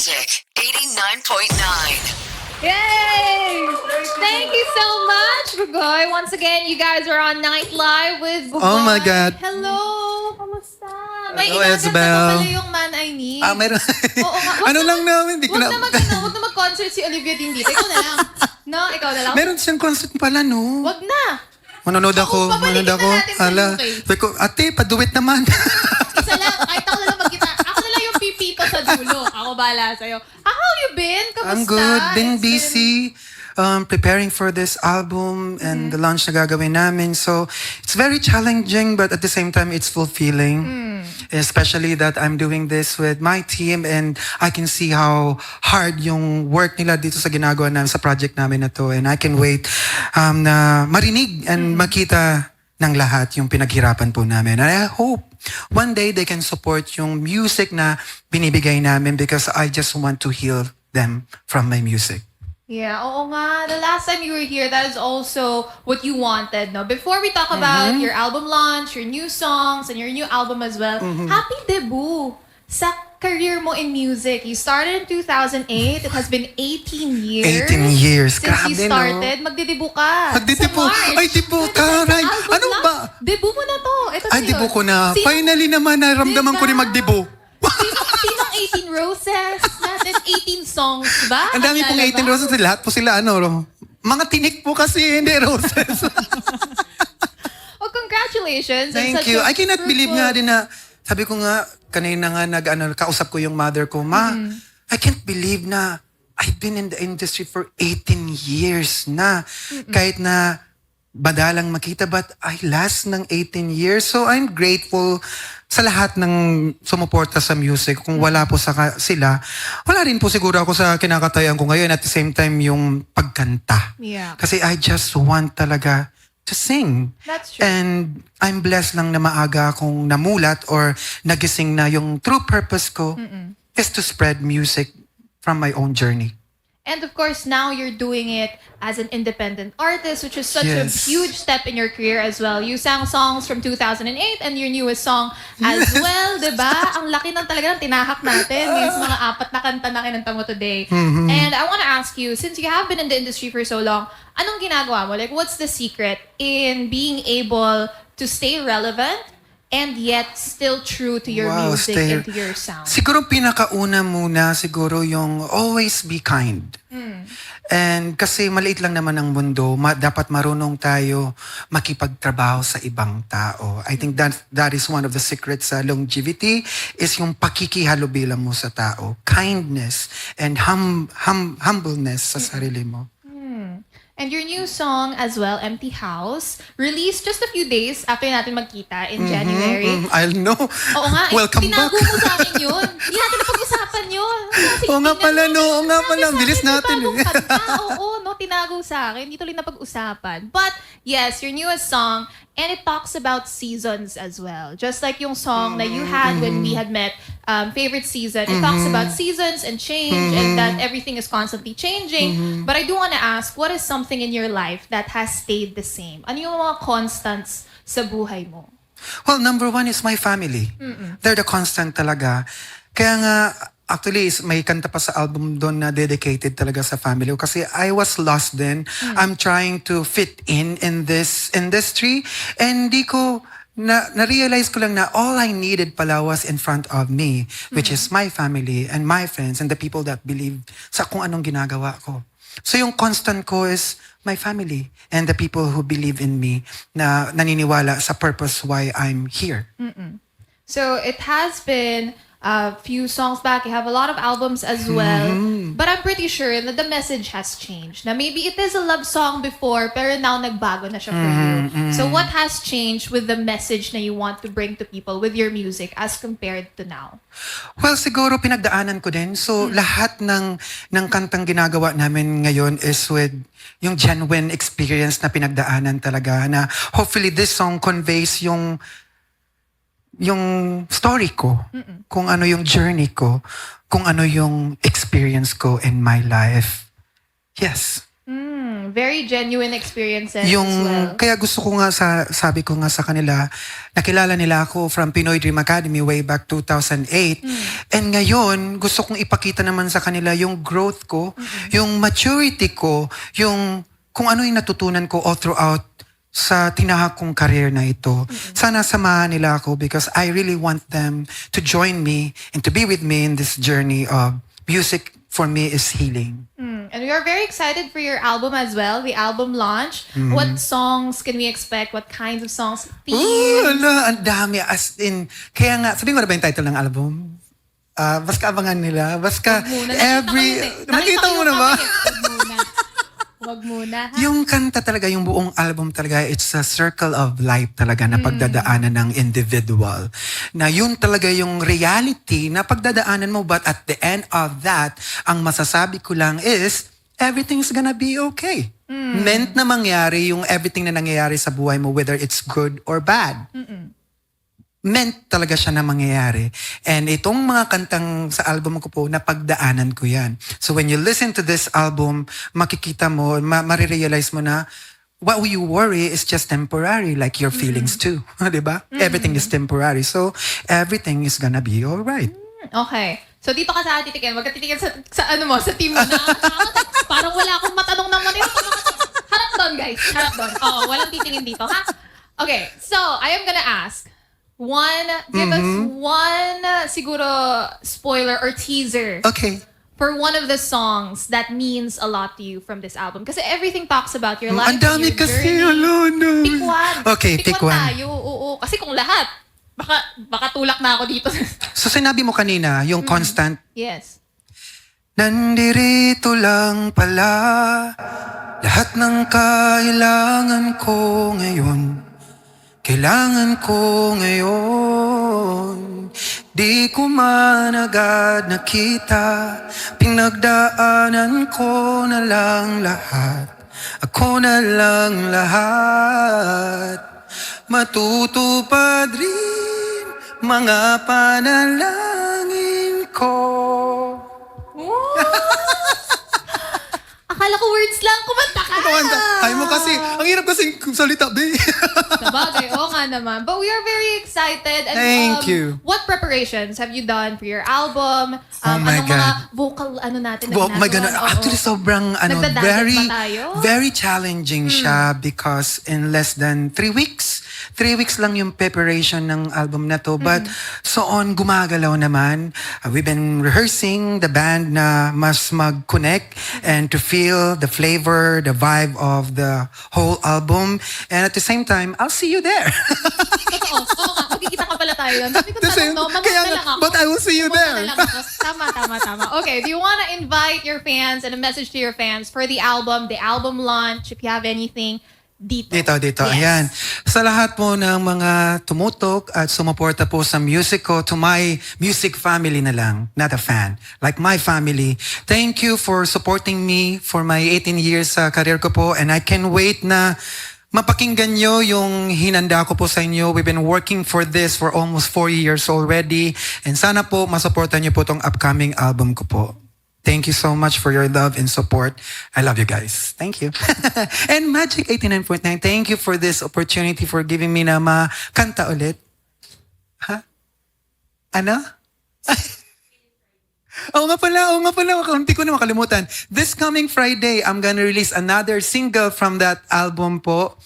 Magic 89.9. Yay! Thank you so much, Bugoy. Once again, you guys are on Night Live with Bugoy. Oh my God. Hello! Kamusta? May Hello, inaganda Isabel. pa pala yung Man I Need. Meron. Oo nga. Ano lang namin, di ko Huwag na. wag na mag-concert si Olivia din dito. Ikaw na lang. No, ikaw na lang. Meron siyang concert pala, no? Wag na. Manonood ako. Pabalikin na natin sa Ala. UK. Sabi ko, ate, paduwit naman. Isa lang. Kahit ako na lang mag-guitar. Ako na lang yung pipito sa dulo. Ako bahala sa'yo. How have you been? Kamusta? I'm good. Been It's busy. Preparing for this album and the launch na gagawin namin. So, it's very challenging but at the same time, it's fulfilling. Especially that I'm doing this with my team and I can see how hard yung work nila dito sa ginagawa namin sa project namin na to. And I can wait na marinig and makita ng lahat yung pinaghirapan po namin. And I hope one day they can support yung music na binibigay namin because I just want to heal them from my music. Yeah, oo nga. The last time you were here, that is also what you wanted, no? Before we talk about your album launch, your new songs, and your new album as well, happy debut sa career mo in music. You started in 2008. It has been 18 years. 18 years. Since Grabe, you started. Magdidebu ka. Magdidebu. Sa March. Ay, debu ka, right? Album Ano lang. ba? Debu mo na to. Ito Ay, sa'yo. debu ko na. Sino- Finally naman, naramdaman ko rin Diba? magdebu. Sinong 18 Roses? Natin 18 songs ba? Ang dami pong 18 roses. Lahat po sila, mga tinik po kasi, hindi roses. Oh, congratulations. on Thank such you. a I cannot believe fruitful- nga din na, sabi ko nga, kanina nga kausap ko yung mother ko, Ma, I can't believe na I've been in the industry for 18 years na. Kahit na madalang makita, but I last ng 18 years. So I'm grateful sa lahat ng sumuporta sa music. Kung wala po sila, wala rin po siguro ako sa kinakatayan ko ngayon. At the same time, yung pagkanta. Yeah. Kasi I just want talaga to sing. That's true. And I'm blessed lang na maaga akong namulat or nagising na yung true purpose ko is to spread music from my own journey. And of course, now you're doing it as an independent artist, which is such a Yes. huge step in your career as well. You sang songs from 2008 and your newest song as well, diba? Ang laki ng talaga ng tinahak natin. Yung mga 4 na kanta na kinanta mo today. And I want to ask you, since you have been in the industry for so long, anong ginagawa mo? Like, what's the secret in being able to stay relevant and yet still true to your music and to your sound? Siguro pinakauna muna, siguro yung always be kind. And kasi maliit lang naman ang mundo, dapat marunong tayo makipagtrabaho sa ibang tao. I think that is one of the secrets sa longevity is yung pakikihalubila mo sa tao. Kindness and humbleness sa sarili mo. And your new song as well, Empty House, released just a few days after natin magkita in January. I'll know. Oo nga, Welcome back. tinago mo sa akin yun. Hindi natin napag-usapan yun. Kasi Oo nga tingnan pala, mo, no? Oo nga pala. Ang sabi bilis sa akin, natin, may bagong eh. kanta. Oo, no, tinago sa akin. Hindi tuloy napag-usapan. But yes, your newest song, and it talks about seasons as well. Just like yung song that you had when we had met, Favorite Season. It talks about seasons and change and that everything is constantly changing. But I do want to ask, what is something in your life that has stayed the same? Ano yung mga constants sa buhay mo? Well, number one is my family. They're the constant talaga. Kaya nga, actually, may kanta pa sa album doon na dedicated talaga sa family ko. Kasi I was lost then. I'm trying to fit in this industry. And di ko, na-realize ko lang na all I needed pala was in front of me, which is my family and my friends and the people that believe sa kung anong ginagawa ko. So yung constant ko is my family and the people who believe in me na naniniwala sa purpose why I'm here. So it has been a few songs back. You have a lot of albums as well. But I'm pretty sure that the message has changed. Na maybe it is a love song before, pero now nagbago na siya for you. So what has changed with the message na you want to bring to people with your music as compared to now? Well, siguro pinagdaanan ko din. So, lahat ng kantang ginagawa namin ngayon is with yung genuine experience na pinagdaanan talaga. Na hopefully this song conveys yung story ko, kung ano yung journey ko, kung ano yung experience ko in my life. Yes. Very genuine experiences Yung, as well. kaya gusto ko nga sabi ko nga sa kanila, nakilala nila ako from Pinoy Dream Academy way back 2008. And ngayon, gusto kong ipakita naman sa kanila yung growth ko, yung maturity ko, yung kung ano yung natutunan ko all throughout sa tinahak kong career na ito. Sana samahan nila ako because I really want them to join me and to be with me in this journey of music for me is healing. And we are very excited for your album as well, the album launch. What songs can we expect? What kinds of songs? Themes? Ang dami. As in, kaya nga, sabihin ko na ba yung title ng album? Basta abangan nila. Basta Muna. Nakita mo na ba? Wag muna. Ha? Yung kanta talaga, yung buong album talaga, it's a circle of life talaga na pagdadaanan ng individual. Na yun talaga yung reality na pagdadaanan mo, but at the end of that, ang masasabi ko lang is, everything's gonna be okay. Meant na mangyari yung everything na nangyayari sa buhay mo, whether it's good or bad. Meant talaga siya na mangyayari. And itong mga kantang sa album ko po, napagdaanan ko yan. So when you listen to this album, makikita mo, marirealize mo na what you worry is just temporary, like your feelings too. Diba? Everything is temporary. So everything is gonna be alright. Okay. So dito ka sa titikin. Wag ka titikin sa ano mo, sa team mo na. Parang wala akong matanong naman yun. Harap doon, guys. Harap doon. Oo, walang titingin dito, ha? Okay. So, I am gonna ask. Give us one siguro spoiler or teaser Okay. for one of the songs that means a lot to you from this album. Kasi everything talks about your life, Ang dami your kasi, journey. no. Pick one. Okay, pick one. tayo. Oo. Kasi kung lahat, baka tulak na ako dito. So sinabi mo kanina, yung constant, Yes. nandirito lang pala, lahat ng kailangan ko ngayon. Kailangan ko ngayon, di ko man agad nakita, pinagdaanan ko na lang lahat, ako na lang lahat, matutupad rin mga panalangin ko. Akala ko words lang, kumanta ka. Ay mo kasi, ang hirap kasi salita, be. Sabagay, oo nga naman. But we are very excited. And, Thank you. What preparations have you done for your album? Oh my anong God. mga vocal natin na Oh my God. ginagawa? Oo. Actually, sobrang Nagdadagat ba tayo? very challenging siya because in less than 3 weeks, 3 weeks lang yung preparation ng album na to. But so on, gumagalaw naman. We've been rehearsing the band na mas mag-connect and to feel the flavor, the vibe of the whole album. And at the same time, I'll see you there. Totoo. Oo nga, magkikita ka pala tayo. Sabi ko The sa same- no, kaya mamunta nga, lang ako. but I will see you Pumunta there. na lang ako. Tama. Okay, do you want to invite your fans and a message to your fans for the album launch, if you have anything, dito. Dito. Yes. Ayan. Sa lahat po ng mga tumutok at sumuporta po sa music ko, to my music family na lang, not a fan. Like my family. Thank you for supporting me for my 18 years sa career ko po. And I can wait na mapakinggan nyo yung hinanda ko po sa inyo. We've been working for this for almost 4 years already. And sana po masuportan nyo po tong upcoming album ko po. Thank you so much for your love and support. I love you guys. Thank you. And Magic 89.9, thank you for this opportunity for giving me na makanta ulit. Ha? Ano? Oo nga pala. Hindi ko na makalimutan. This coming Friday, I'm gonna release another single from that album po.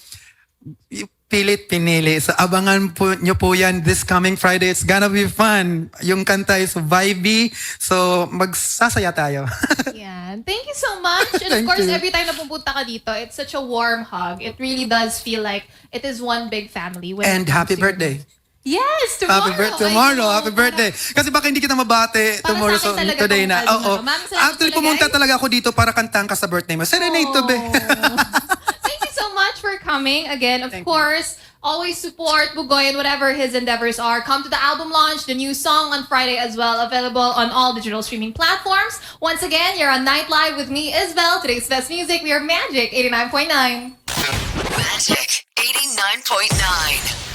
Pilit Pinili. So abangan po nyo po yan this coming Friday. It's gonna be fun. Yung kanta is vibey. So magsasaya tayo. Yeah. Thank you so much. And of Thank course, you. every time na pupunta ka dito, it's such a warm hug. It really does feel like it is one big family. when it And comes happy to your birthday. Yes, tomorrow. Tomorrow, I know. happy birthday. Kasi baka hindi kita mabate Para tomorrow, sa akin so talaga today tong na. album Oo. na to. Ma'am, salamat Actually, talaga, pumunta guys. talaga ako dito para kantahan ka sa birthday mo. Serenade to, be. Thank you so much for coming. Again, of course, always support Bugoy and whatever his endeavors are. Come to the album launch, the new song on Friday as well, available on all digital streaming platforms. Once again, you're on Night Live with me, Isabel. Today's best music, we are Magic 89.9. Magic 89.9.